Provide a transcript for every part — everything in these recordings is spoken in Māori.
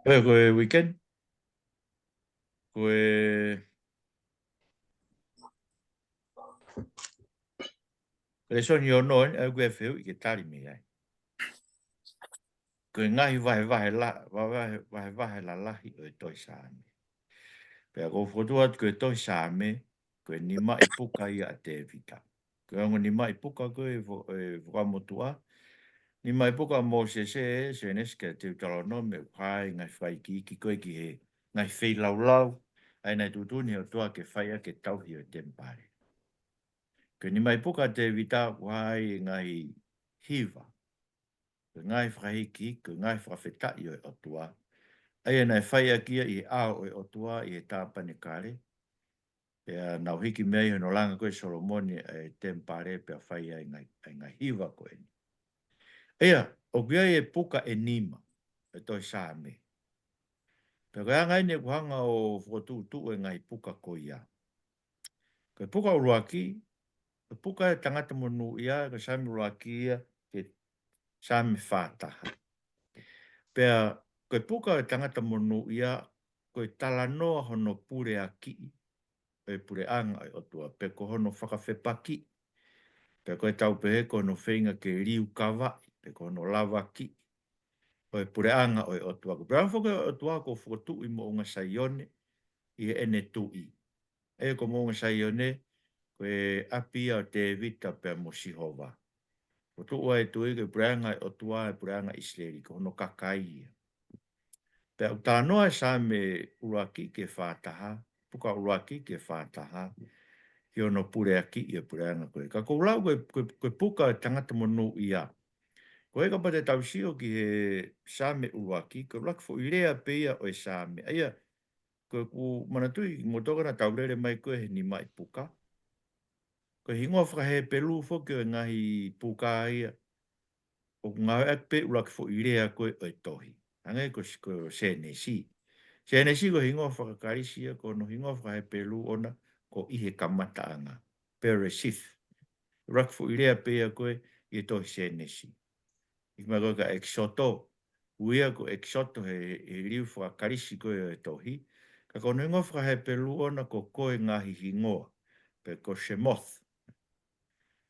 Koe weekend, koe le soni o noen, koe feu i ke tari me ai. Koe ngahi vahe la lahi o e toi saame. Pea ko fotua koe toi saame, koe nima i puka ia a te vita. Koe ango nima i puka koe whakamotua. Nima i puka mo se neske te utalo no me whai ngai whai ki koe ki he ngai whei lau. Ai nei tutuni o tua ke whaia ke tauhi o tempare. Ke ni mai puka te vita wai ngai hiva. Ke ngai whakahiki, ke ngai whakawheta i o tua. Ai nei whai kia i ao o tua i e tāpane kare. Pea nau hiki mei no langa koe Solomoni e tempare pea whai ai ngai hiva koe ni. Ea, o kia e puka e nima, e toi sāme. Pea kai ngai ne kuhanga o whotu e ngai puka ko ia. Kai puka uruaki, puka e tangata monu ia, ka sami uruaki ia, ke sami whātaha. Pea, koe puka e tangata monu ia, koe tala noa hono pure a ki, e pure anga o tua, pe ko hono whakawhepaki, pe koe tau pehe ko hono whenga ke riu kawa, pe ko hono lava ki, o e pure anga o tua. Ko prea whoka o tua ko whotu i mo unga saione, i e ene tui. E ko mo unga saione, koe apia o te vita pe mo sihova. O tu ua e tui ke puranga o tua e puranga Israeli, ko hono kakai. Pe au tā noa sa me uruaki ke whātaha, puka uruaki ke whātaha, ki ono pureaki i e puranga koe. Ka koulau koe puka tangata monu ia. Ko eka pate tausio ki he sa me uruaki, ko lak fo irea peia o e sa me. Aia, koe ku manatui, motokana taurere mai koe he ni mai puka. Ko hingoa whakahe pelu fo ke ngahi puka ia. O ngā pe ulak fo irea koe o e tohi. Angai ko senesi. Senesi ko hingoa whakakarisia ko no hingoa whakahe pelu ona ko ihe kamata anga. Peresith. Ulak fo irea pea koe i tohi senesi. Ikma koe ka exoto. Uia ko exoto he riu whakakarisi koe o e tohi. Ka kono hingoa whakahe pelu ona ko koe ngahi hingoa. Pe ko shemoth.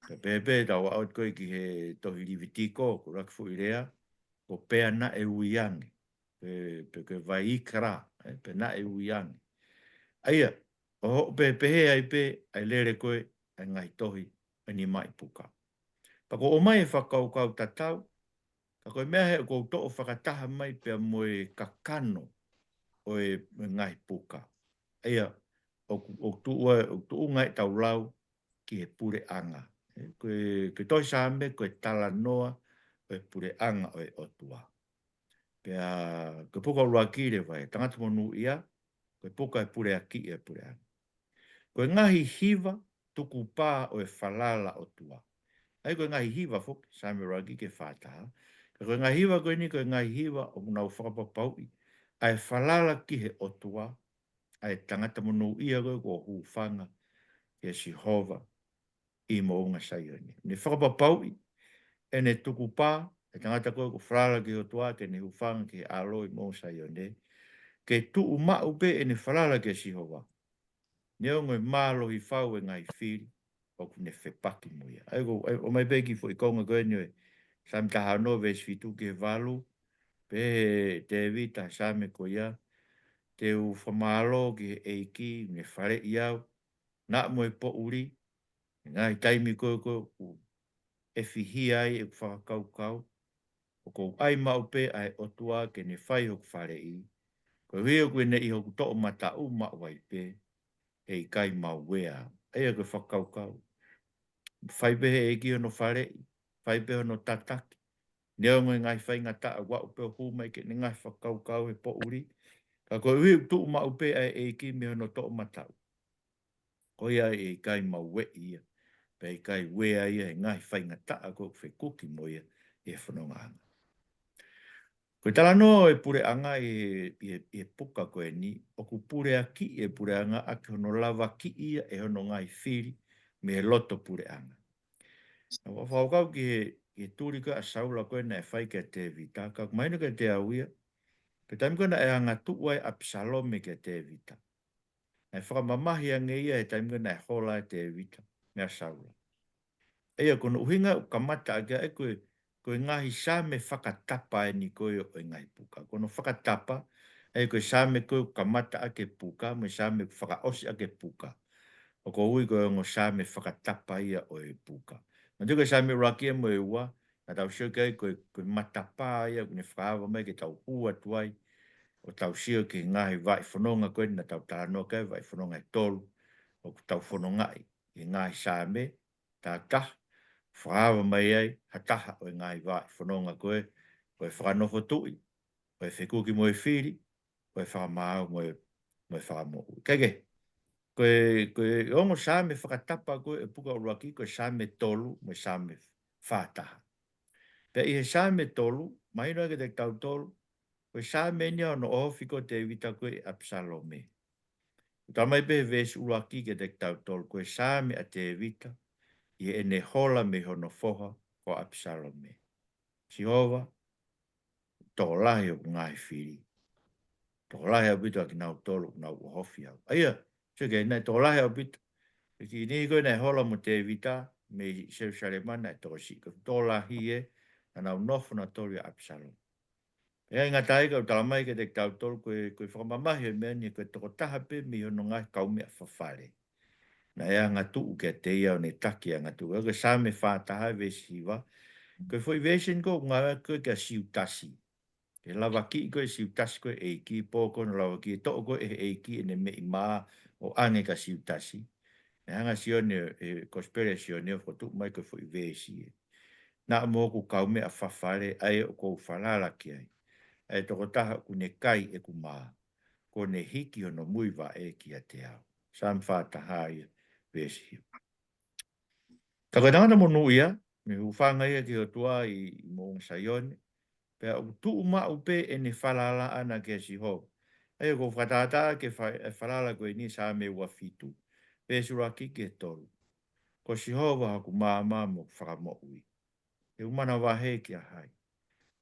Ka pepe tau aot koe ki he tohi rivitiko, ko rak fu irea, ko pea na e uiangi. Pe ke vai ikra, pe na e uiangi. Aia, o pepe he ai pe, ai lere koe, ai ngai tohi, ani mai puka. Pa ko o mai whakau kau tatau, ka koe mea he ko to o whakataha mai pe moe kakano o e ngai puka. Aia, o tu ngai tau lau ki he pure anga. Koe toi sāme, koe tala noa, koe pure anga o e otua. Pea, koe puka urua ki re vai, tangata monu ia, koe puka e pure aki e pure anga. Koe ngahi hiva, tuku pā o e falala otua. Ai koe ngahi hiva fok, sāme ragi ke whātaha. Koe ngahi hiva koe ni, koe ngahi hiva o nau whakapapaui. Ai falala ki he otua, ai tangata monu ia koe ko hufanga, ke Jehova i mo unga saioni. Ni whakapapaui, e ne tuku pā, e tangata koe ko whrala ki o tua, ke ne hufanga ki alo i mo saioni. Ke tu umau pe e ne whrala ki Jehova. Ne o ngoi mālo i whau e ngai whiri, o ku ne whepaki muia. O mai peki fo i konga koe niwe, sam taha no ves fitu ke valu, pe te vita same ko ia, te u whamalo ki eiki, ne whare iau, na mo e po uri, ngai taimi koe koe, e whihi ai e whakakau, o kou ai maupe ai otua ke ne whai hoku whare i, ko hio koe ne i hoku to'o mata u mawai pe, e i kai mau wea, e a koe whakakau. Whai pehe e ki hono whare i, whai pehe hono tataki, neo ngoi ngai whai ngata a wau pe hu mai ke ne ngai whakakau e po uri, ka koe hio to'o maupe ai e ki me hono to'o mata u. Ko ia e i kai mau we ia. Pei kai wea ia e ngai whainga taa ko whi kuki mo ia e whanonga anga. Koe tala no e pure anga e puka koe ni, o ku pure a ki e pure anga a ki hono lava ki ia e hono ngai whiri me e loto pure anga. Wa whaukau ki he tūrika a saula koe nei whai ke te vitaka, maina ke te auia, Pe taimi kona e anga tu ai Absalom ke te vita. E whakamamahi ange ia e taimi kona e hola e te vita. Mea Saula. Eia kono uhinga o kamata aga e koe ngahi sa me whakatapa e ni koe o ngai puka. Kono whakatapa e koe sa me koe kamata ake puka, me sa me whakaosi ake puka. O ko ui koe ngo sa me whakatapa ia o e puka. Ma tuka sa me rakia mo e ua, na tau sio kai koe matapa ia, kune whakaava mai ke tau hua tuai, o tau sio ke ngahi vai whanonga koe, na tau tāno kai vai whanonga e tolu, o tau whanongai, i ngahi sa me, tā taha, whakaava mai ai, hataha o ngahi vai whanonga koe, koe whakanofo tui, koe whekuki mo e whiri, koe whakamau mo e whakamohu. Kege, koe ongo sa me whakatapa koe e puka uraki, koe sa me tolu, mo sa me whataha. Pe i he sa me tolu, mai no ke te tau tolu, koe sa me nia no ofi ko te vita koe Absalome. Tamai pe ves uraki ke te tau tolu, koe sa me a te vita, i e ne hola me hono foha ko Absalome. Jehova, tō lahi o ngai whiri. Tō lahi au bito aki nau tolu, nau uhofi au. Aia, tuke, nei tō lahi au bito. Ki ni koe nei hola mo te vita, me se Salemana e tō si. Tō lahi e, nau nofu na tolu a Absalome. E inga tai ka talamai ke te tau tolu koe whakamamahi e mea ni koe toko taha pe mi hono ngai kaumea whawhare. Na ea ngā tuu ke te ia o ne taki a ngā tuu. Koe sa me whātaha e vesi hiwa. Koe fwoi vesen ko ngā koe kia siu tasi. E lava ki koe siu tasi koe e ki pōko na lava ki e toko koe e ki e ne me i maa o ange ka siu tasi. E hanga sione e kospere sione o whotu mai koe fwoi vesi e. Nā mō ku kaumea whawhare ai o kou whalala ki ai. E toko taha ku ne kai e ku maa. Ko ne hiki o no muiwa e ki a te au. Sam whātaha ia vesi. Ka koe tangata mo nuia, me uwhanga ia ki o tua i mōng Saione, pea u tu uma upe e ne whalala ana ke si ho. E ko whatata ke whalala koe ni sa me ua fitu. Pēsura ki ke tolu. Ko si ho wa haku māma mo whakamo ui. E umana wahe ki a hai.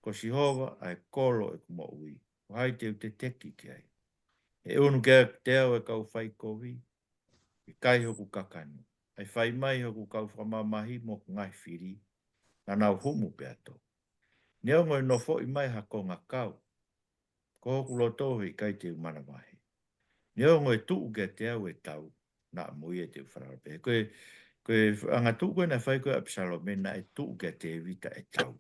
Ko si hova ai kolo e kuma ui. O hai te te teki ki ai. E unu kia te au e kau whai kovi. I kai hoku kakanu. Ai whai mai hoku kau whamamahi mo ngai whiri. Na nau humu pe ato. Neo ngoi no fo i mai hako ngā kau. Ko hoku loto i kai te umana wahe. Neo ngoi tuu kia te au e tau. Na mui e te wharara pe. Koe anga tuu koe na whai koe Absalome na e tuu kia te vita e tau.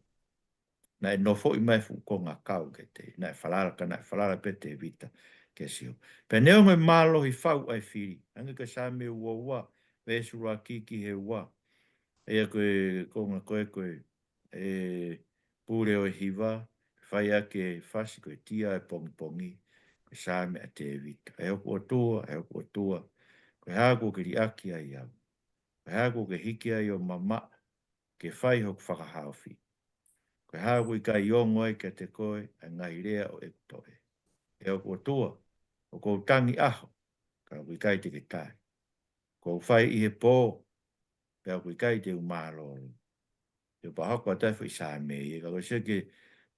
Na e nofo i mai fu ko ngā kau ke te, na e whalara pe te vita ke sio. Pe neo ngoi mālo hi whau ai whiri, anga ka sa me ua ua, vēsura ki he ua. Ea koe, ko ngā koe, e pūre o hiva, whai ake whasi koe tia e pongi pongi, koe sa me a te vita. E hoku o tua, koe hāko ke ri aki ai au. Koe hāko ke hiki ai o mama, ke whai hoku whakahauwhi. Koe hāku i kai iongo ai ka te koe a ngai rea o e toe. E o kua tua, o kou tangi aho, ka kui kai te ke tai. Kou whai i he pō, pe a kui kai te umāloro. Te pahako a taifu i sā me i, ka koe seke,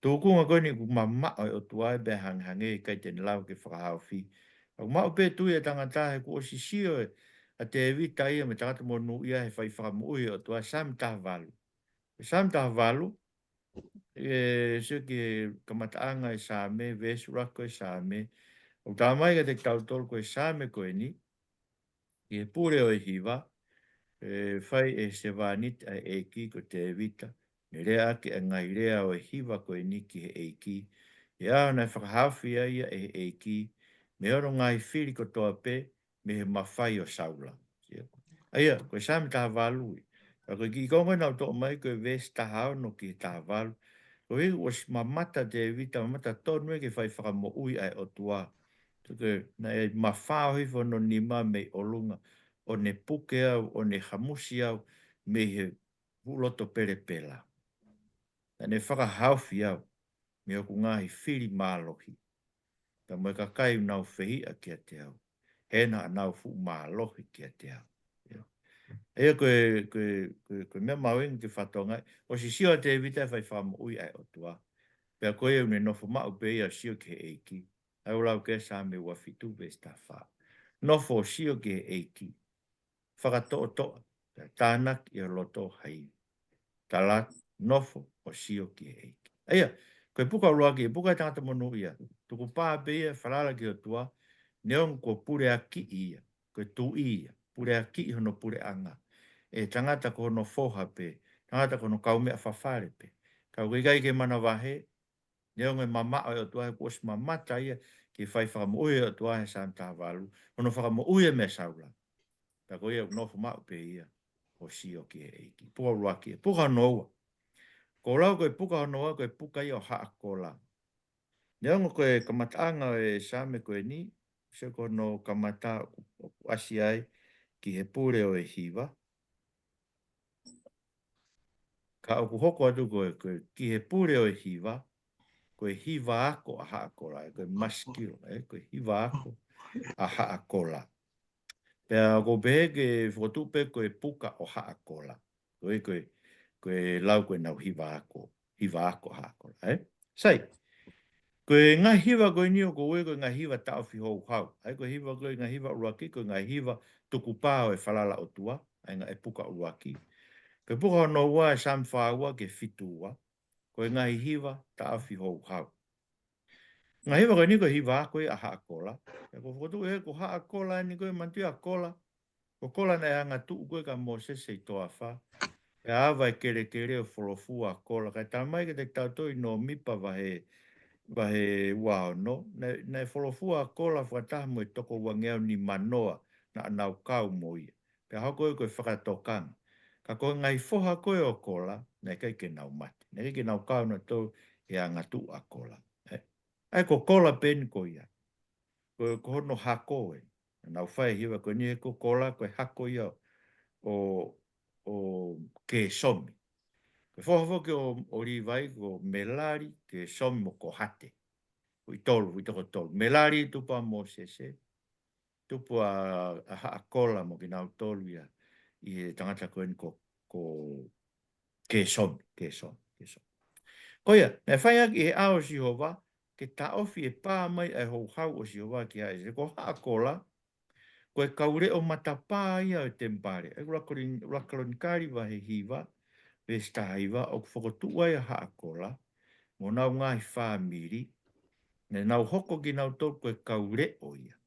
tōkunga koe ni ku mamma o tuai be hanghange i kai te nilau ke whakahau whi. Au mau pe tui e tangatahe ku o sisio e, a te evita ia me tangata mo nu ia he whai whakamui o tuai sam taha walu. Sam taha walu, e se ke kamataanga e sa me vesura ko e sa me o tamai ka te tautol ko e sa me ko e ni e pure o e hiva e fai e se vanit a e ki ko te evita ne rea ke a ngai rea o e hiva ko e ni ki he e ki e a na whakahawhi a ia e e ki me oro ngai whiri ko toa pe me he mawhai o saula aia ko e sa me taha valui ko ki kongo na to mai ko e ves taha no ki taha valu ko e was mamata te vita mamata tonu e ke whai whakamo ui ai o tua. Tuke na e mawhao hifo no ni ma me o lunga o ne puke au, o ne hamusi au, me he huloto pere pela. Na ne whakahauwhi au, me o kungahi whiri mālohi. Ta mo e ka kai nau whehi a kia te au. Hena nau fu mālohi kia te au. Ea koe mea mawing te whatonga. O si sio te vita whai whamo ui ai o tua. Pea koe une nofo mau pe ia sio ke eiki. Ai o lau ke sa me ua fitu be stafa. Nofo sio ke eiki. Whakato o toa. Tānak i loto hai. Talat nofo o sio ke eiki. Aia, koe puka roa ki, puka tangata monu ia. Tuku pā pe ia, whalala ki o tua. Neon ko pure a ki ia. Koe tu ia. Pure a ki hono pure anga. E tangata ko hono foha pe. Tangata ko hono kaumea whawhare pe. Kau kai ke mana wahe. Neo ngai mama o tua he kuos mamata ia ki whai whakamoe o tua he santa walu. Ono whakamoe me saula. Ta ko ia no fuma pe ia. O si o ki e eiki. Pua rua ki. Puka noa. Ko lau koe puka noa koe puka ia o haa kola. Neo ngai koe kamataanga e same koe ni. Se ko no kamata asi ai ki he pure o e hiva. Ka oku hoko atu koe ki he pure o e hiva. Koe hiva ako a haa kola. Koe maskiro. Koe hiva ako a haa kola. Pea ko pehe ke whotupe koe puka o haa kola. Koe lau koe nau hiva ako haa kola. Sai, koe ngā hiva koe nio koe ngā hiva tau fi hou hau. Koe hiva koe ngā hiva uruaki, koe ngā hiva tuku pāo e whalala o tua. Ngā e puka uruaki. Koe puka o no ua e sam whaua ke fitu ua. Koe ngā hiva tau fi hou hau. Ngā hiva koe ni koe hiva koe a haa kola. Ko whotu e ko haa kola ni koe mantu a kola. Ko kola nei anga tu koe ka mo se se toa wha. E awa e kere o wholofua kola. Kai tā mai ke te tautoi no mipa wahe wao no. Nei wholofua kola whakataha mo e toko wangeo ni manoa na anau kau mo ia. Pea hako koe whakatokanga. Ka koe ngai foha koe o kola, nei kai ke nau mati. Nei kai ke nau kau na tau e anga tu a kola. Ai ko kola pen ko ia. Ko hono hako e. Nau whae hiwa koe ni e ko kola koe hako ia o ke somi. Koe whohawho ke o riwai ko melari ke somi mo ko hate. Ui tolu, ui toko tolu. Melari tupa mo sese. Tupu a haa kola mo ki nau tolu ia. I e tangata koe ni ko ke somi, ke somi, ke somi. Koia, me whai aki e ao si hova, ke ta ofi e pā mai e hou hau o si hova ki hae. Se ko haa kola, koe kaure o matapā ia o tempare. E urakaroni kari wa he hiva, pe stahiva, o whakotua ia haa kola, mo nau ngahi whāmiri, ne nau hoko ki nau tō koe kaure o ia.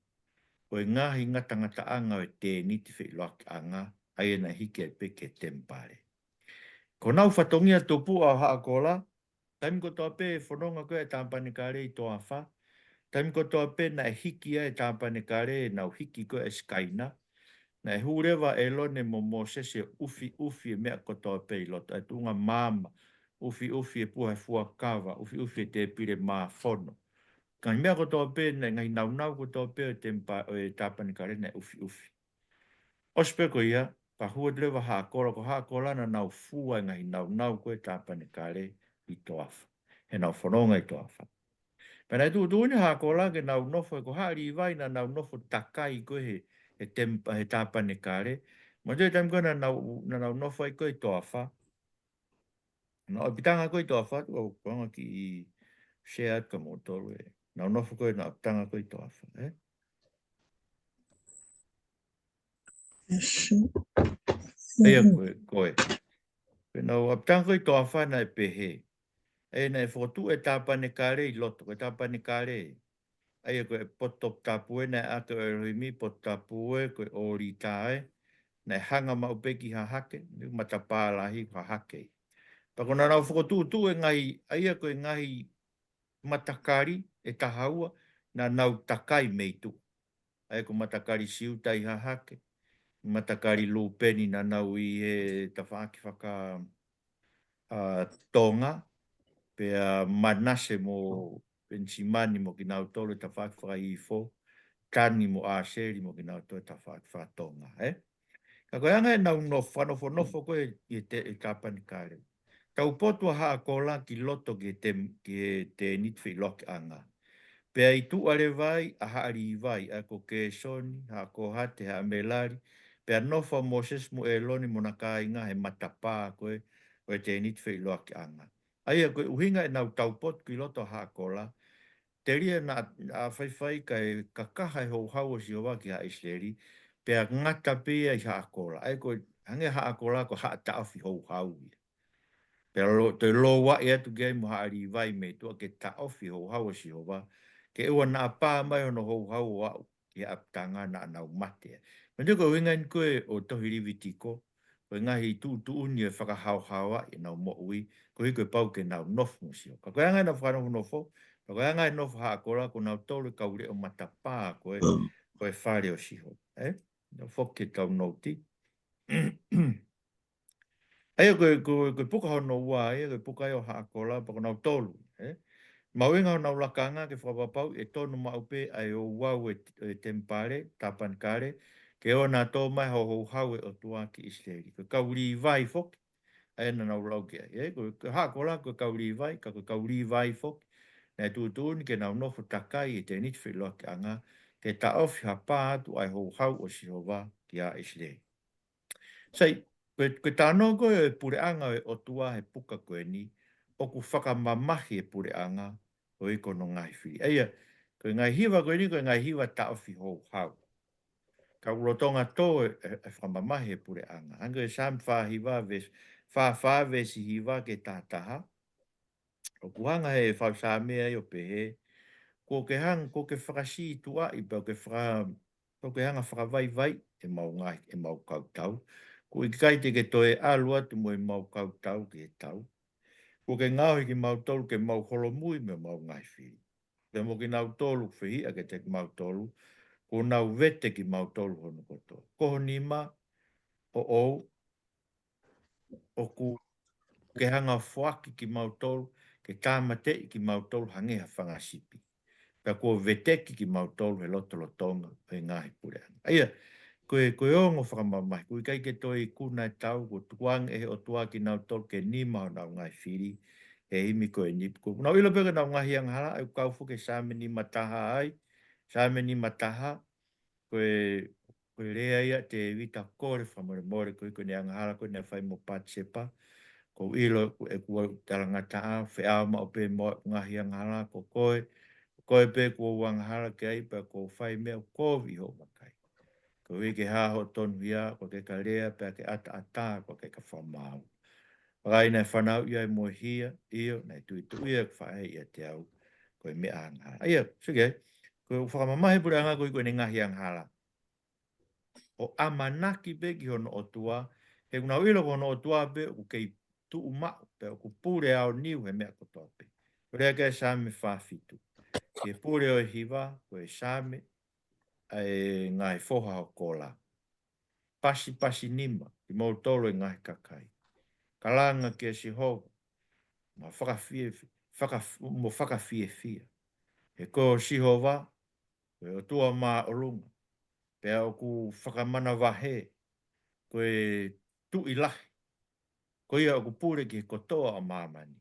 Koe ngahi ngatangata anga o te niti whi loaki anga, ai na hike e peke tempare. Ko nau whatongia tōpu au haa kola, taimi ko tō pe e whanonga koe e tāmpane kare i tō awha, taimi ko tō pe na e hiki e tāmpane kare e nau hiki koe e skaina, na e hurewa e lone mo mo sese ufi e mea ko tō pe i loto, e tunga māma, ufi e puha fua kawa, ufi e te pire mā whono. Ka mea ko tō pe, ngai nau ko tō pe o e tāpani kare na ufi. Ospe ko ia, pa hua drewa haa kola, ko haa kola na nau fua ngai nau ko e tāpani kare i tō awha. He nau whanonga i tō awha. Pena e tuuni haa kola ke nau nofo e ko haa riwai na nau nofo takai ko he tāpane kare. Mo te taim koe na nau nofo e koe tō awha. Na o pitanga koe tō awha, o konga ki i share ka mo tōru e. Nau nofo koe na o pitanga koe tō awha. Eia koe. Pena o pitanga koe tō awha na e pehe. E na e whotu e tāpane kare i loto, koe tāpane kare e. Aia koe potop tapue na ato e roimi pot tapue koe ori tae na hanga maupeki ha hake ni matapalahi ha hake. Pako na rau whakotu e ngai aia koe ngai matakari e tahaua na nau takai meitu. Aia ko matakari siutai ha hake. Matakari lupeni na nau i e tawhaaki whaka tonga. Pea manase mo pensimani mo ki nau tolu ta whaka i fo, tani mo aseri mo ki nau tolu ta whaka tonga. Ka koe anga e nau nofo koe i te kapani kare. Tau potua haa kola ki loto ki te nitwhi loki anga. Pea i tu are vai, a haari i vai, a ko ke soni, haa ko hate, haa melari, pea nofa Moses mo e loni mo na ka inga he matapā koe, koe te nitwhi loki anga. Aia koe uhinga e nau taupot ki loto haakola, te ria na a whaiwhai kai ka kaha e hou hau o si hoa ki ha Israeli, pe a ngata pia i haakola. Ai koe hange haakola ko haa taafi hou hau ia. Pero te lo wa ia tu ge mo hari vai me tu ke ta ofi ho ha o si ho wa ke o na pa mai no ho ha wa ke aptanga na na mate me te ko winga ko o to hiri vitiko ko nga hi tu ni fa ka ha ha wa e na mo wi ko i ko pau ke na no fu si ka ko nga na fa no fo ko nga no fa ko la ko na to le ka uri o mata pa ko e fa o si ho no fo ke ka no ti Ai ko puka hono ua ai ko puka o ha kola pa na tolu mawinga na ulakanga ke whapapau e tonu maupe ai o wau e tempare tapan kare ke ona to mai ho ho hau e o tua ki Israeli ko kauri vai fok ai na ulau ke ko ha kola ko kauri vai ka ko kauri vai fok na tu ni ke na no fo takai e te nit filo anga ke ta of ha pa tu ai ho hau o Jehova ki a Israeli Sei, koe tāno koe e pure anga o tua he puka koe ni, o ku whakamamahi e pure anga o i kono ngai whiri. Eia, koe ngai hiwa koe ni, koe ngai hiwa taofi hou hau. Ka urotonga tō e whakamamahi e pure anga. Hanga e sam whahiwa ves, whawha vesi hiwa ke tātaha. O kuhanga he whausa mea i o pehe, ko ke hang, ko ke whakasi tua i pau ke whaka, ko ke hanga whakawai vai e mau ngai, e mau kautau. Ko i kai te ke toe alua tu mo e mau kautau ke tau. Ko ke ngau ki mau tolu ke mau holomui me mau ngai whiri. Ke mo ki nau tolu whihi a ke te mau tolu, ko nau vete ki mau tolu hono koto. Koho ni ma o ou, o ku ke hanga whaki ki mau tolu, ke tāmate ki mau tolu hangeha whangasipi. Ka ko veteki ki mau tolu he loto lotonga e ngahi pure. Aia, koe ongo whakamamai, koe kai ke toi kuna e tau, ko tuang e o tua ki nau tolu ke nima o nau ngai whiri, e imi koe nip. Ko nau ilo peka nau ngahi ang hala, e kau fuke sāme ni mataha ai, sāme ni mataha, koe rea ia te vita kore whamore more, koe koe ne ang hala, koe ne whai mo patsepa, ko ilo e kua talangata a, whea ma o pe mo ngahi ang hala, ko koe pe kua wang hala ke ai, pa ko whai mea kovi ho makai. Ko wiki ha ho tonu ia, ko ke ka rea, pe ke ata ata, ko ke ka whamau. Rai nei whanau ia mo hia, io, nei tui tu ia whae ia te au, ko e mea anga. Ia, sige, ko whakamamahe pura anga ko i koe ne ngahi ang hala. O amanaki pe ki hono o tua, he kuna wilo hono o tua pe, o kei tu uma, pe o ku pure au niu he mea kotoa pe. Ko rea ke same whawhitu. Ke pure o hiwa, ko e same, ai ngai foha o kola. Pasi nima, i mau tolo e ngai kakai. Kalanga ke si ho, ma whakawhie fia. He ko si ho wa, ko e o tua mā o lunga. Pea o ku whakamana wahe, ko e tu i lahi. Ko ia o ku pure ki he kotoa o māmani.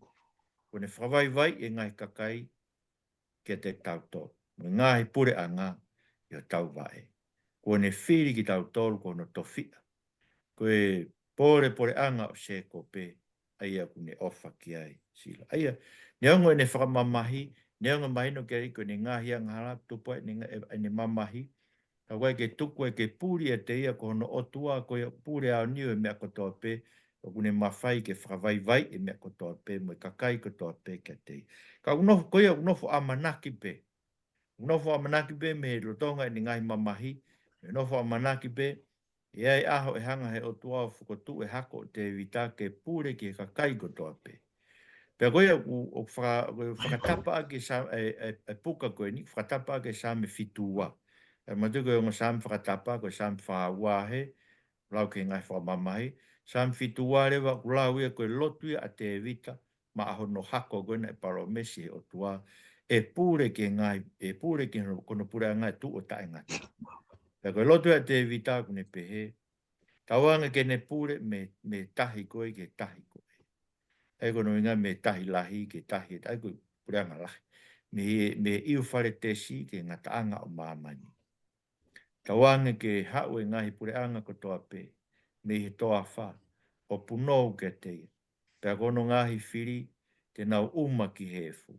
Ko ne whawai vai e ngai kakai ke te tauto. Mo ngai pure a ngā i o tau vai. Ko ne whiri ki tau tolu ko no tofia. Ko e pore anga o se ko pe. Aia ku ne ofa ki ai sila. Aia, ne ongo e ne whakamamahi, ne ongo mahino ke riko ne ngahi a ngala, tupo e ne mamahi. Ka koe ke tuku e ke puri e te ia ko no otua ko e puri ao niu e mea kotoa pe. Ko kune mawhai ke whakawai vai e mea kotoa pe, mo e kakai kotoa pe ke te. Ka unofo, koe a unofo amanaki pe. Unofo amanaki pe me he rotonga e ni ngahi mamahi. Unofo amanaki pe, e ai aho e hanga he otua o whukotu e hako te vita ke pure ki e kakai kotoa pe. Pea koe o whakatapa ake e puka koe ni, whakatapa ake sa me fitua. E matuko e ngā whakatapa koe sa me whaawahe, lau ke ngai whamamahi. Sa me fitua rewa lau ia koe lotu ia a te vita, ma aho no hako koe na e paro mesi he o tua, e pure ke ngai, e pure ke kono pure a ngai tu o tae ngata. Pea koe lotu ia te vita kune pehe, tauanga ke ne pure me tahi koe ke tahi koe. E kono inga me tahi lahi ke tahi, e koe pure anga lahi. Me iu whare tesi ke ngata anga o mamani. Tawange ke hau e ngahi pure anga ko toa pe, me he toa wha, o punou ke te. Pea kono ngahi whiri, ke nau uma ki hefu.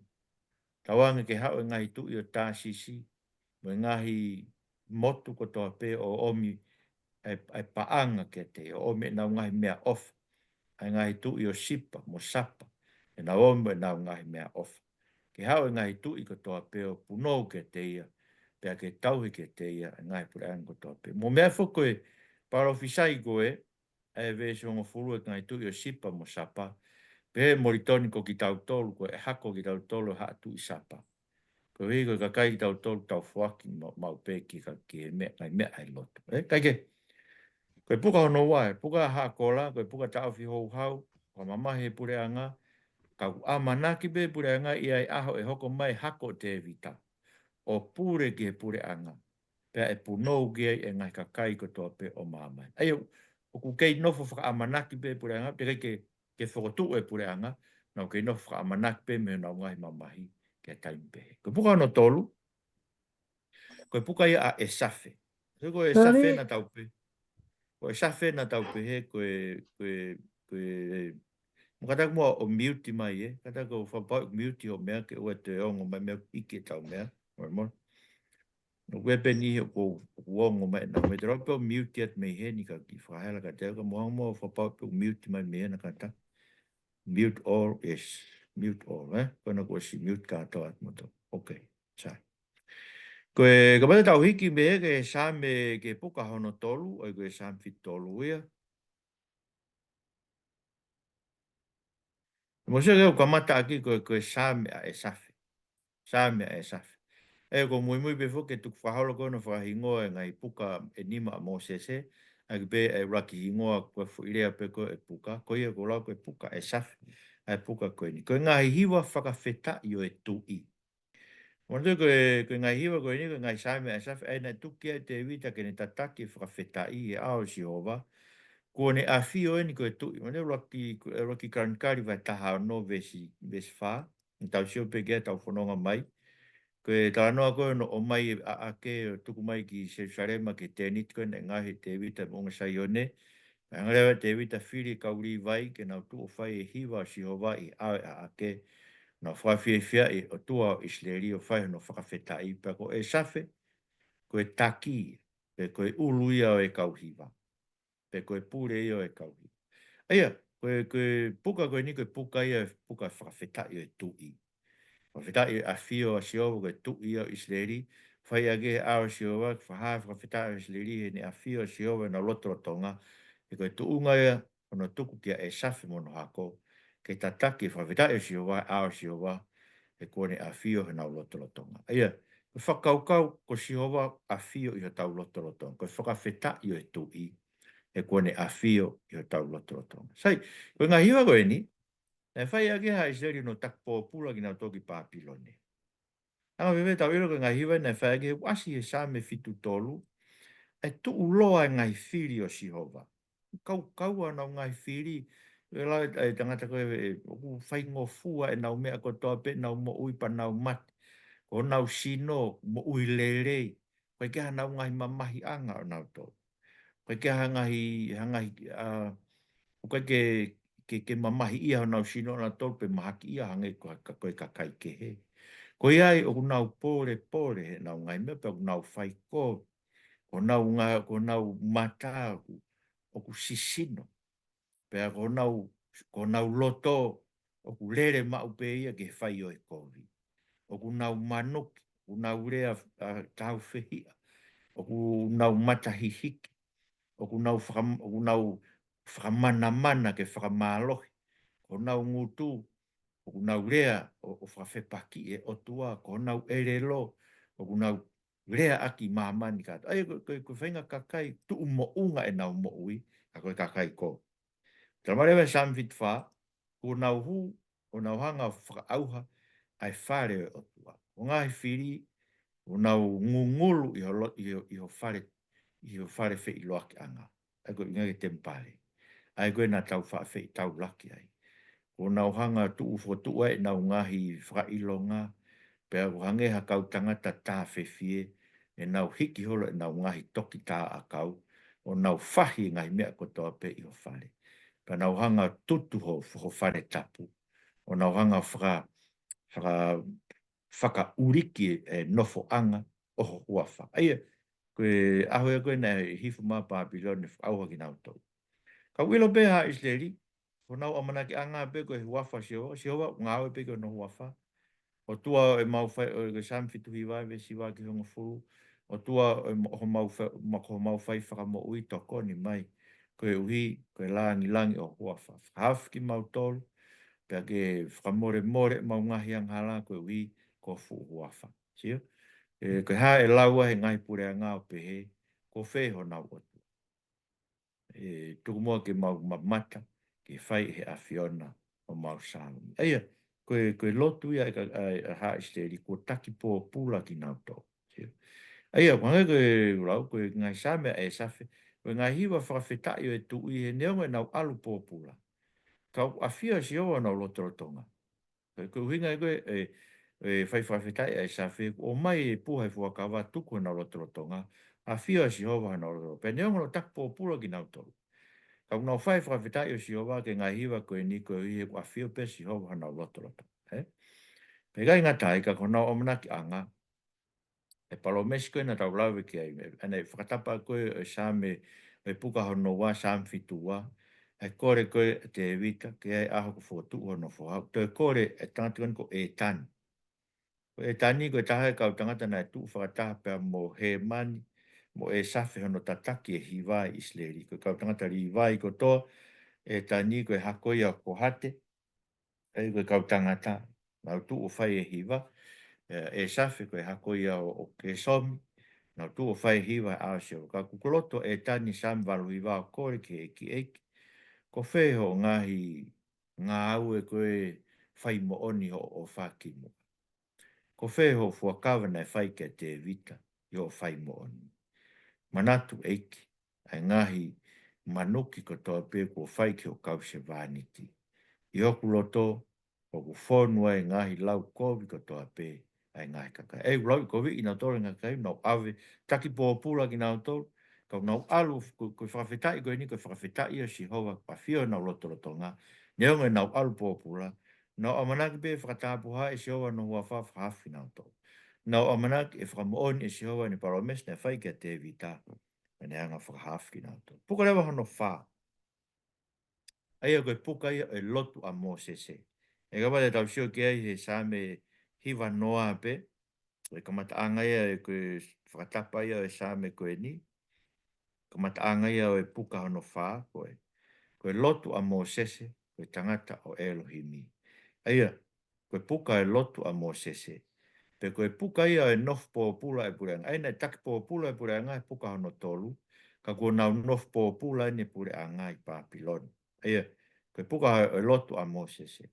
Tawanga ke hao ngai tu i o tāsisi, mo ngahi motu ko toa pe o omi ai paanga ke te, o omi nau ngahi mea ofa. Ai ngahi tu i o sipa, mo sapa, e nau omi nau ngahi mea ofa. Ke hao ngai tu i ko toa pe o punou ke te ia, pea ke tauhi ke te ia, ngai pura anga ko toa pe. Mo mea fuko e, parofisai koe, e vese ongo furu e ngai tu i o sipa, mo sapa, pe moritoni ko ki tau tolu, ko e hako ki tau tolu haa tu i sapa. Ko hei ko kakai ki tau tolu tau fuaki mau pe ki ka ki e mea, ngai mea ai loto. Kai ke, koe puka hono wae, puka haa kola, koe puka tau fi hou hau, ko mamahe pure anga, kau amanaki be pure anga i ai aho e hoko mai hako te vita. O pure ki he pure anga. Pea e punou ki e ngai kakai ko toa pe o mamai. Ai o ku kei nofo whaka amanaki be pure anga, te kei ke whakotu e pure anga, nau kei nofo whaka amanaki be me nau ngai mamahi ke taimpe. Koe puka no tolu, koe puka ia a e safe. Koe e safe na taupe. Koe safe na taupe he, koe mo kata mo o miuti mai e, kata ko whapau miuti o mea ke ua te ongo mai mea ike tau mea. Mo no wepe ni ko wongo mai na me drop o miuti at me he ni ka ki whahela ka te ka mo whapau pe miuti mai mea na kata. Mute all is mute all, Kono ko si mute ka to at mo to. Okay, sai. Koe ka pata tau hiki me ke sa me ke puka hono tolu, o koe sa fit tolu ia. Mo se ke o kamata aki koe sa me a e safe. Sa me a e safe. E ko mui be fo ke tuk whaholo kono whahingoa e ngai puka e nima mo sese. A ke be e raki hingoa koe fuirea pe ko e puka. Ko ia ko lau koe puka e safe. Ai puka koe ni. Koe ngai hiwa whakawheta i o e tui. Wanda koe ngai hiwa koe ni, koe ngai saime e safe. Ai nai tukia te vita ke ne tataki whakawheta i e ao si hova. Ko ne a fio e ni koe tui. Wanda roki karankari vai taha no vesi wha. Tau sio pe gea tau whanonga mai. Koe tānoa koe no o mai a ke tuku mai ki se sarema ke tēnit koe ne ngahi te vita monga sai one. Angarewa te vita whiri kauri vai ke nau tu o whai e hiwa si hova i ae a ke. Na whawhia whia e o tua o isleri o whai no whakawheta i pa ko e safe. Koe taki pe koe ulu ia o e kauhiwa. Pe koe pure ia o e kauhiwa. Aia, koe puka koe ni koe puka ia puka whakawheta i o e tui. Whawheta i a fio a siowa koe tu ia isleri, whai age a o siowa, whaha whawheta i isleri he ne a fio a siowa na lotoro tonga, e koe tu unga ia, ono tuku kia e safi mono hako, ke tataki whawheta i siowa, a o siowa, e kone a fio he na lotoro tonga. Ia, koe whakaukau ko siowa a fio i ho tau lotoro tonga, koe whakawheta i o e tu i, e kone a fio i ho tau lotoro tonga. Sai, koe ngā hiwa koe ni, e whai ake ha iseri no takpo pula ki nau toki pāpilone. Anga wewe tau ilo ka ngai hiwa nei whai ake wasi e sa me fitu tolu, e tu uloa e ngai whiri o Sihova. Kau anau ngai whiri, e lau e tangata koe e whai ngō fua e nau mea ko toa pe nau mo ui pa nau mat, ko nau sino mo ui lerei, koe kia nau ngai mamahi anga o nau tō. Koe kia hangahi, koe ke mamahi ia o nau sino na tolpe mahaki ia hange koe kakai ke he. Ko iai o nau pore he nau ngai mea pe o nau whai ko, ko nau mata o ku sisino, pe ko nau loto o ku lere mau pe ia ke whai o e kovi. O ku nau manuki, o nau rea tau whehia, o ku nau matahihiki, o ku nau whakamana ke whakamalohi, o nau ngutu, o nau rea o whawhepaki e o tua, ko nau erelo, o nau rea aki mamani kata. Ai, ko whainga kakai tu mo unga e nau mo ui, a koe kakai ko. Tamarewa samvit wha, ko nau hu, o nau hanga whakaauha, ai whare o tua. O ngahi whiri, o nau ngungulu i ho whare whi i loaki anga. Ai koe ngake tempare. Ai koe nā tau wha tau laki ai. O nau hanga tu ufo tu e nau ngahi whailonga, pea o hange ha kau tangata tā whewhie, e nau hiki holo e nau ngahi toki tā a kau, o nau whahi ngahi mea ko toa pe i ho whare. Pea nau hanga tutu ho whare tapu, o nau hanga whaka uriki e nofo anga o ho huafa. Aia, koe aho e koe nei hifu mā Papiloni whakauha ki nau tau. Ka wilo beha Isleri, o nau amana ki anga pe koe huafa sihowa, ngā oe pe koe no huafa. O tua e mau whai, o koe samfitu hiwa ve siwa ki honga furu. O tua e ho mau whai whaka mo ui toko ni mai. Koe uhi, koe langi o huafa. Whahaf ki mau tolu, pia ke whakamore mau ngahi ang hala koe uhi, ko fu huafa. Sio? Koe ha e laua he ngai pure a ngā o pehe, ko wheho nau o tu. Tuku mua ke mau mamata, ke whai he a Fiona o mau sāngu. Eia, koe lotu ia e ha Isleri, ko taki po pula ki nau tō. Eia, kwangai koe ulau, koe ngai sāmea e safe, koe ngai hiwa whakawhetai o e tu i he neonga nau alu po pula. Kau a fia si oa nau lotorotonga. Koe huinga koe e whai whawhetai e safe, o mai e puhai fuakawa tuku nau lotorotonga, a fia si oa nau lotorotonga. Pea neonga no tak po pula ki nau tō. Kau nau whai whawhetai o si oa ke ngai hiwa koe ni koe hui a fia pe si oa nau lotorotonga. Pea gai ngatai ka konau omanaki anga, e palo mesko ina tau lawe ki ai, ane whakatapa koe e sāme, e puka hono wā, sāme fitu wā, e kore koe te evita, ke ai aho ko whotu hono whohau, te kore e tangata ko e tani. Ko e tani ko e taha e kau tangata na e tu whakataha pia mo he mani, mo e safe hono tataki e hiwai Isleri, ko kau tangata riwai ko toa, e tani ko e hakoia ko hate, e ko kau tangata, nau tu o whai e hiwa, e safe ko e hakoia o ke somi, na tu o whai hiwa a seo. Ka kukoloto e tani sam walu hiwa o kore ki eki eki. Ko wheho ngā au e koe whai mo oni o whakimu. Ko wheho fuakawa nei whai ke te vita i o whai mo oni. Manatu eki, ai ngahi manuki ko toa pē ko whai ki o kause vāniti. I oku loto, o ku whonua e ngahi lau kovi ko toa pē. Ai ngai kaka. E ulau ko vi ina tore nga kai no ave taki po pula ki nau tore. Ka no alu ko whawhetai ko ni ko whawhetai o si hova pa fio na loto lotonga. Neo ngai nau alu po pula. No amanaki pe whakatapu ha e si hova no hua wha whahafi nau tore. No amanaki e whakamoon e si hova ni paromes ne whai kia te vita. Ne anga whakahafi ki nau tore. Puka rewa hono wha. Aia koe puka ia e lotu a mo sese. E kapa te tau sio ki ai he same hiwa noa pe, e kamata anga ia e koe whakatapa ia e sāme koe ni, kamata anga ia o e puka hono whā koe, koe lotu a mō sese, koe tangata o Elohimi. Aia, koe puka e lotu a mō sese, pe koe puka ia e nof pō pula e pureanga, aina e taki pō pula e pureanga e puka hono tolu, ka koe nau nof pō pula e pureanga i Papiloni. Aia, koe puka e lotu a mō sese.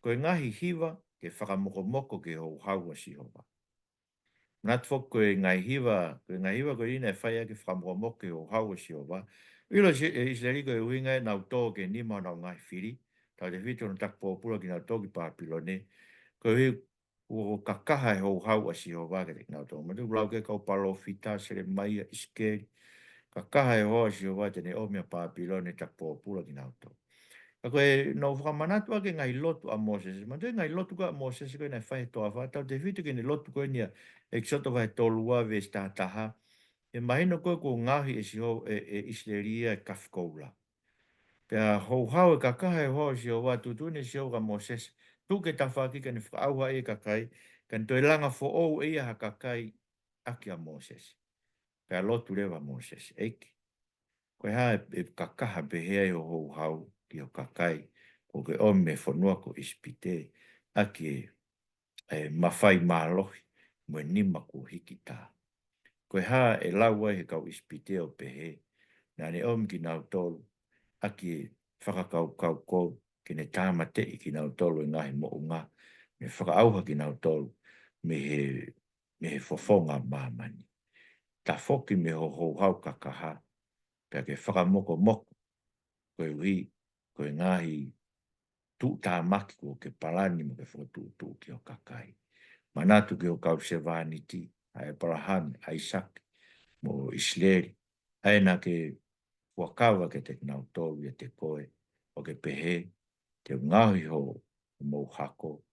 Koe ngahi hiwa ke whakamoko ke hou haua si hova. Nat fok koe ngai hiwa koe ina e whaia ke whakamoko ke hou haua si hova. Ilo Isleri koe uinga e nau tō ke nima nau ngai whiri, tau te whito no tak pōpura ki nau tō ki Papilone, koe hui o kakaha e hou haua si hova ke te nau tō. Matu lau ke kau palo whita sere mai a iskeri, kakaha e hoa si hova tene omia Papilone tak pōpura ki nau tō. Ako e no whakamanatu ake ngai lotu a Moses. Ma te ngai lotu ka a Moses koe nei whahe toa wha. Tau te whitu ke ni lotu koe nia e kisoto wahe tolua ve stataha. E mahino koe ko ngahi e siho e Isleria e kafkoula. Pea hou hau e kakaha e hoa siho wa tutu ne siho ka Moses. Tu ke tawhaki ka ni whakauha e kakai. Kan toi langa fo ou e ha kakai aki a Moses. Pea lotu rewa Moses. Eiki. Koe ha e kakaha behea i o hou hau ki o kakai, o ke ome whanua ko ispite, aki e mawhai mālohi, mo nima ko hiki tā. Koe ha e laua he kau ispite o pehe, nā ne ome ki nau tolu, aki e whakakau kau kou, ki ne tāmate i ki nau tolu e ngahi mo unga, me whakaauha ki nau tolu, me he fofonga māmani. Ta foki me ho hou hau kakaha, pia ke whakamoko moko, koe ui, koe ngahi tu tā maki ko ke palani mo ke whakatū ki o kakai. Manatu ki o kau se vāniti, a Abraham, Isaac, mo Isleri, aina ke wakawa ke te nau tōwi e te koe, o ke pehe, te ngahi ho mo hako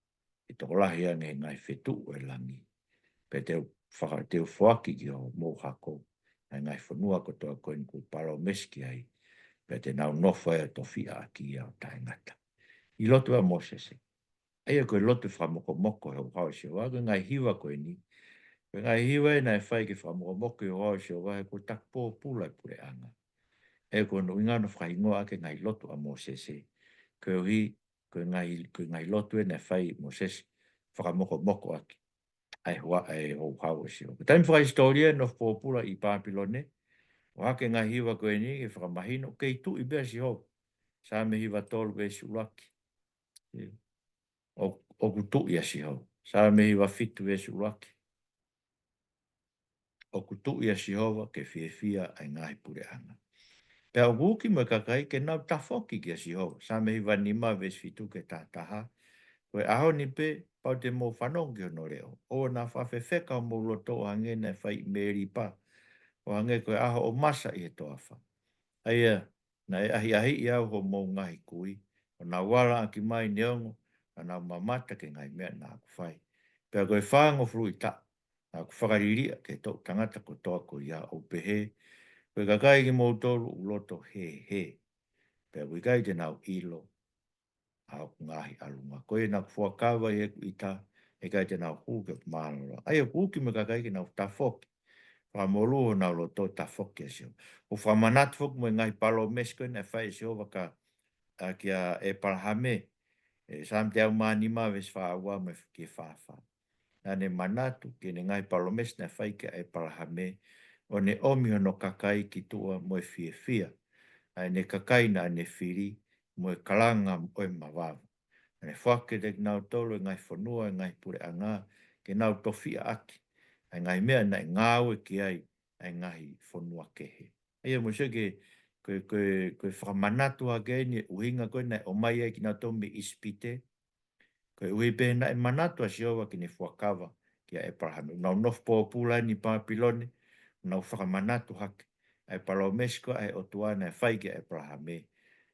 i to lahi ane ngai fetu e langi pe te fuaki ki o mo hako ai ngai whanua ko toa koe ku paro meski ai pe te nau nofo e to fia ki au taingata i lotu a Mosese ai koe lotu whamoko moko he o hao se wa ngai hiwa koe ni pe ngai hiwa e nai whai ki whamoko moko i o hao se wa he ko takpo pula pure anga e ko no ingano whaingoa ke ngai lotu a Mosese ko hi ko ngai lotu e nai whai Mosese whakamoko moko aki ai hoa e o hao se wa taim whai historia no pula i Papilone o hake ngai hiwa koe ni ke whakamahino kei tu i bea si ho sa me hiwa tolu e si ulaki o kutu ia si ho sa me hiwa fitu e si ulaki o kutu ia si hova ke fia ai ngai pure anga. Pe au wuki mo kakai ke nau tafoki ki si hova. Sa me hiwa nima ves fitu ke taha. Koe aho ni pe pau te mo whanong ki hono reo. O na whawhewheka o mo loto o hange na whai meri pa. O hange koe aho o masa i he toa wha. Aia, na e ahi ahi i au ho mo ngahi kui. O na wala ki mai neongo. Na nau mamata ke ngai mea na aku whai. Pe koe whango fru i ta. Na aku whakariria ke tau tangata ko toa ko ia o pehe. Koe kakai ki mo toru u loto he. Pe koe kai te nau ilo. A ngahi alunga. Koe na fuakawa i eku ita. E kai te nau huke mānora. Ai o kuki me kakai ki nau tafoki. Whamolu o nau loto tafoki e sio. O whamanat fok mo ngai palo mesko na whai sio waka a kia e palhame. E sam te au manima ves whaua me ki whawha. Nane manatu ki ne ngai palo mes na whai kia e palhame. O ne omi hono kakai ki tua mo e fia. Ai ne kakai na ne whiri mo e kalanga mo e mawawa. Ane whake te nau tolo ngai whanua, ngai pure a ngā, ke nau tofia aki. Ai ngai mea nai ngāwe ki ai, ai ngai whanua kehe. Ia mo se koe whamanatu a ke ni uhinga koe nai o mai ai ki nau tomi ispite. Koe ui pe nai manatu a siowa ki ne whakawa ki a e parahame. Nau nofpo pula ni Papilone, nau whakamanatu hake. Ai palomesko ai o tuana e whai ki a e parahame.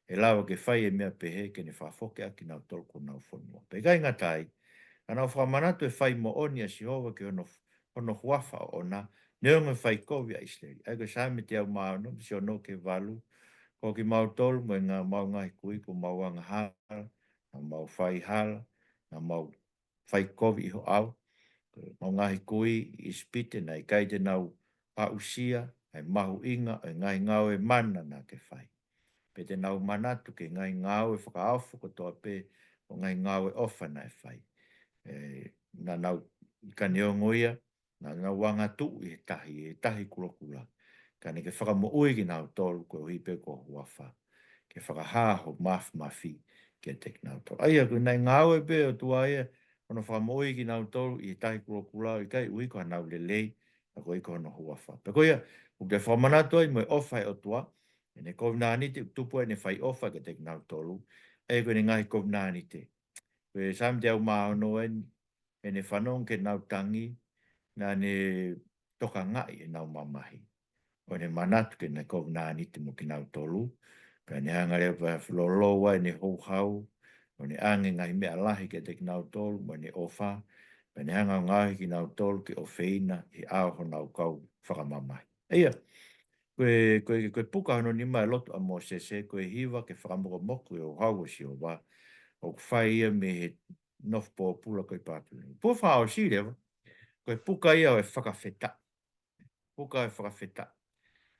E lawa ke whai e mea pehe ke ne whafoke a ki nau tolko nau whanua. Pe gai ngatai, a nau whamanatu e whai mo oni a sihowa ki ono huafa o ona, neonga whai kovi a Isleri. Ai ko sa me te au maano, si ono ke valu, ko ki mau tolu mo ngā mau ngai kui, ko mau anga hala, na mau whai hala, na mau whai kovi iho au, mau ngahi kui, i spite na i kai te nau a usia, ai mahu inga, ai ngai ngau e mana na ke whai. Pe te nau manatu ke ngai ngau e whakaafu ko toa pe o ngai ngau e ofa na e whai. Na nau ka neongo ia, na nau wanga tu i he tahi kula kula. Ka ne ke whakamo ui ki nau tolu ko hipe ko huafa. Ke whakahaho mafi ke te nau tolu. Aia, ku nai ngau e pe o tua ia, ono whakamo ui ki nau tolu i he tahi kula kula, i kai ui ko nau lelei, a ko i ko ono huafa. Pe ko ia, ku ke whamanatu ai mo e ofa e o tua, e ne kovnani te tupu e ne whai ofa ke te nau tolu, e ko ne ngai kovnani te. Koe sam te au maono e ne whanong ke nau tangi, na ne toka ngai e nau mamahi. O ne manatu ke ne kovnani te mo ki nau tolu, ka ne hanga reo pa floloa e ne hou hau, o ne ange ngai mea lahi ke te nau tolu, mo ne ofa, ka ne hanga ngai ki nau tolu ke o feina, i ao ho nau kau whakamamahi. Eia, koe puka hono ni mai lotu a Mosese, koe hiwa ke whakamoko moku e o hau o si o wa, o whai ia me he nofpo pula koe Papilone. Po whao si rewa, koe puka ia o e whakawheta. Puka e whakawheta.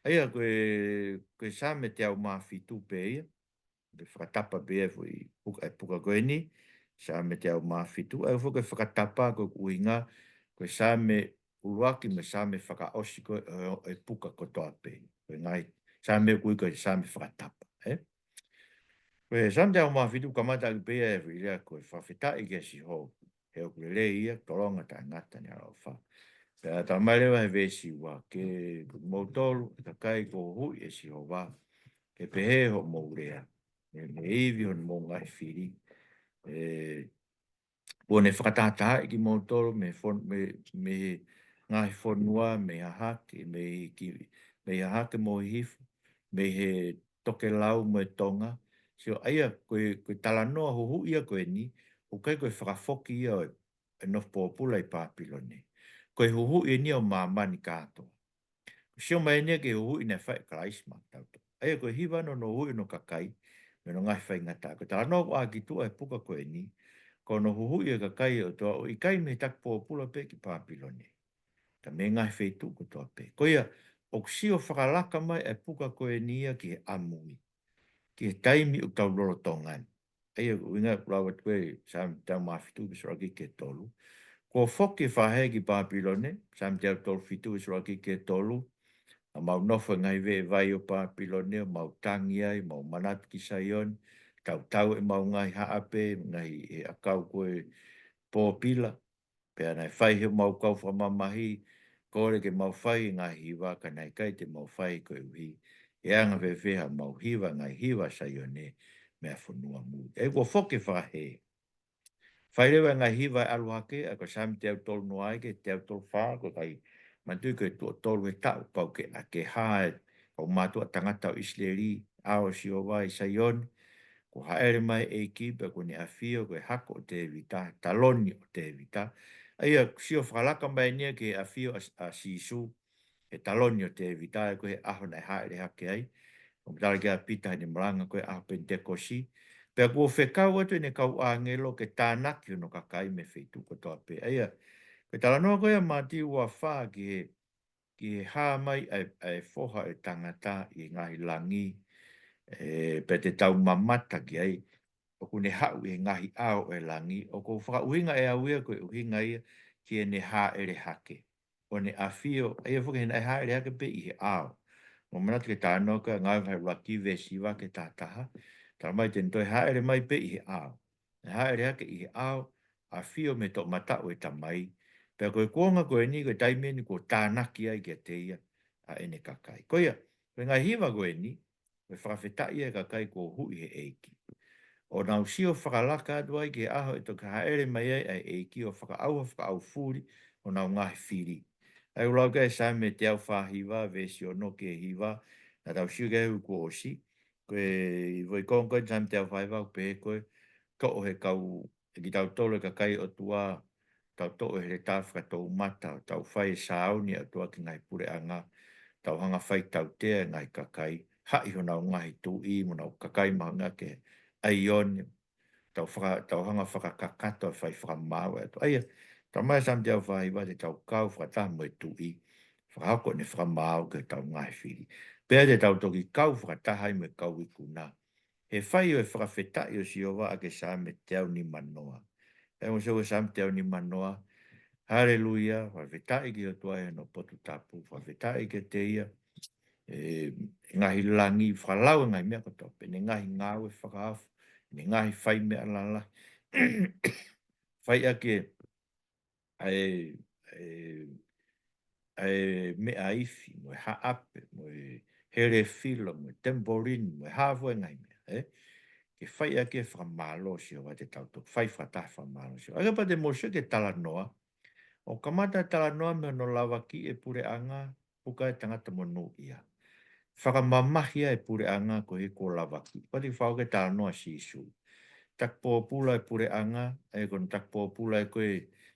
Aia koe sa me te au mawhi tupe ia, koe whakatapa bea fui puka koe ni, sa me te au mawhi tu, au koe whakatapa koe uinga, koe sa me uruaki me sa me whakaosi koe e puka ko toa pe. Koe ngai, sa me koe sa me whakatapa. Koe sam te au mawhi tu kamata ki bea e rea koe whawheta i ke si hou. He o kule le ia, toronga ta ngata ni ala wha. Pea ta mai lewa he vesi wa, ke moutoru, ka kai ko hui e si hou wa, ke pehe ho mou rea. Me iwi hon mou ngai whiri. O ne whakatata ki moutoru, me ngai whonua, me hahake, me hahake mo hifu, me he toke lau mo e tonga. Sio aia, koe talanoa ho hui a koe ni, o kai koe whakafoki ia e nof pōpula i Pāpilone. Koe huhu i ni o māmani kātoa. Sio mai nia ke huhu i ne whai kalaisma tauto. Aia koe hiwa no no hui no kakai, me no ngai whai ngata. Ko tala no a ki tua e puka koe ni, ko no huhu i kakai o toa o i kai me tak pōpula pe ki Pāpilone. Ta me ngai whai tu ko toa pe. Ko ia, o sio whakalaka mai e puka koe nia ki he amui. Ki he taimi o tau loro tongan. Aia uinga rawa koe sam tau mawhitu bisraki ke tolu. Ko foki whahe ki Pāpilone, sam tau tolu fitu bisraki ke tolu, a mau nofa ngai ve vai o Pāpilone, mau tangi ai, mau manat ki Saion, tau e mau ngai haape, ngai e akau koe pōpila, pea nai whai he mau kau whamamahi, kore ke mau whai ngai hiwa, ka nai kai te mau whai koe uhi, e anga whewheha mau hiwa ngai hiwa Saione, mea whanua mu. E ko foki whahe. Whairewa ngai hiwa e aluhake, a ko sami te au tolu noai ke, te au tolu whaa, ko kai mantu koe tu tolu e tau, pau ke a ke hae, o mātua tangata o Isleri, ao si o vai Saion, ko haere mai e kipa ko ni awhio ko e hako o te vita, taloni o te vita. Aia, si o whalaka mai nia ke awhio a sisu, e taloni o te vita, ko he aho nei haere hake ai, o mtara kia pita ni maranga ko e aho pente kosi, pea kua whekau atu ne kau a ngelo ke tānaki no kakai me wheitu ko toa pe. Aia, ko tala noa koe a māti ua whaa ki he hā mai ai whoha e tangata i ngahi langi, pe te tau mamata ki ai, o kune hau e ngahi ao e langi, o ko whaka uhinga e auia koe uhinga ia ki e ne hā ere hake. O ne awhio, e whuka he ne hā ere hake pe i he ao. Mo manatu ke tāno ka ngau ngai raki ve siwa ke tātaha, tala mai ten toi hā ere mai pe i he ao. Ne hā ere hake i he ao, a whio me to mata o e tamai, pea koe kuonga koe ni koe taimeni ko tānaki ai kia te ia a ene kakai. Koia, koe ngai hiwa koe ni, koe whakawhetai e kakai ko hui he eiki. O nau sio whakalaka atu ai ke aho e toka haere mai ai eiki o whakaauha whakaau furi o nau ngahi whiri. Ai ulau kai sa me te au whahiwa, vesi o no ke hiwa, na tau sio ke hu ko osi, koe i voi kongo sa me te au whahiwa o pehe koe, ko o he kau, e ki tau tolo ka kai o tua, tau to o he tā whakatou mata, tau whai sauni a tua ki ngai pure anga, tau hanga whai tau tea ngai kakai, hai ho nau ngahi tu i mo nau kakai mahanga ke ai on, tau hanga whakakakato whai whakamau e to. Aia, tau mai sam te au whahiwa te tau kau whakataha mo e tu i, whakako ne whakamau ke tau ngahi whiri. Pea te tau toki kau whakataha i me kau i kuna. He whai o e whakawhetai o si owa ake sa me te au ni manoa. E mo sewa sa me te au ni manoa, Haleluia, whawhetai ki o tua e no potu tapu, whawhetai ke te ia, ngahi langi, whakalau ngai mea koto, pene ngahi ngāwe whakaafu, ne ngahi whai mea lala, whai ake, ai, mea ifi, mo e haape, mo e here filo, mo e temporin, mo e hawhe ngai mea, ke whai ake whakamalo si o te tauto, whai whataha whakamalo si o. Aga pa te mosio ke tala noa, o kamata tala noa me no lawa ki e pure anga, puka e tangata mo no ia. Whakamamahia e pure anga ko he ko lawa ki. Pati whao ke tala noa si isu. Tak pōpula e pure anga, e kon tak pōpula e koe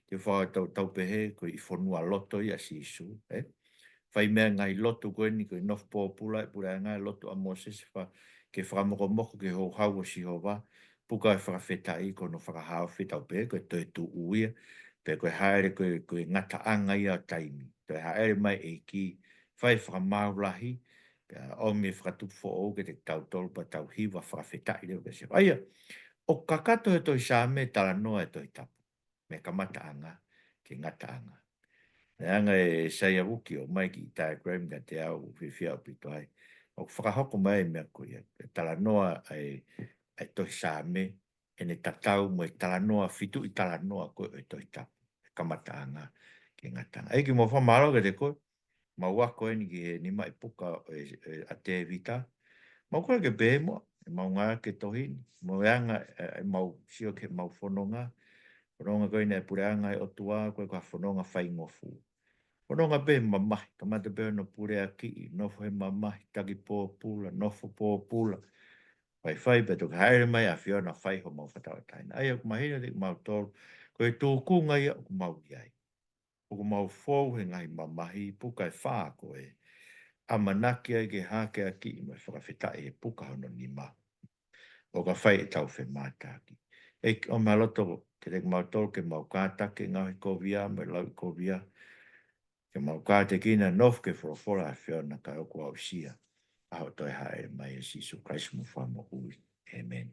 te whao tau pehe, koe i whanua loto i a si isu. Whai mea ngai loto koe ni koe nof pōpula e pure anga, loto a Moses, ke whakamoko moko ke ho hau o si hova, puka e whakawhetai ko no whakahao whetau pehe, koe toi tu uia, pe koe haere koe ngata anga i a taimi. Koe haere mai e ki, whai whakamau lahi, o me whakatupu fo o ke te tau tolu pa tau hiwa whakawhetai leo ke se. Aia, o kakato e toi sa me tala noa e toi tapu, me kamata anga, ke ngata anga. Ne anga e saia wuki o mai ki diagram da te au whiwhia o pito ai. O whakahoko mai mea koe, e tala noa e toi sa me, e ne tatau mo e tala noa, fitu i tala noa koe e toi tapu, e kamata anga, ke ngata anga. Eiki mo whamaro ke te koe, ma wako e ni ki he ni mai puka a te vita, mau koe ke pē mo, e mau ngā ke tohi, mau anga e mau sio ke mau whanonga, whanonga koe ne pure anga e o tua, koe ka whanonga whai ngofu. Whanonga pē mamahi, kamata pē no pure a ki, nofo he mamahi, taki pōpula, nofo pōpula, Whai pe toka haere mai a whio na whai ho mau whatau taina. Ai o kumahina te mau tolu, ko e tō kunga ia o kumau iai. O kumau fōu he ngai mamahi, puka e whā ko e. A manaki ai ke hake a ki i mai whakawhitai e puka hono ni ma. O ka whai e tau whi mātaki. E o maloto, te te mau tolu ke mau kātake ngau he kovia, me lau i kovia. Ke mau kāte kina nof ke whorofora a whio na ka oku au sia. Aho toi haere mai e sisu Christ mu wha mo hui. Amen.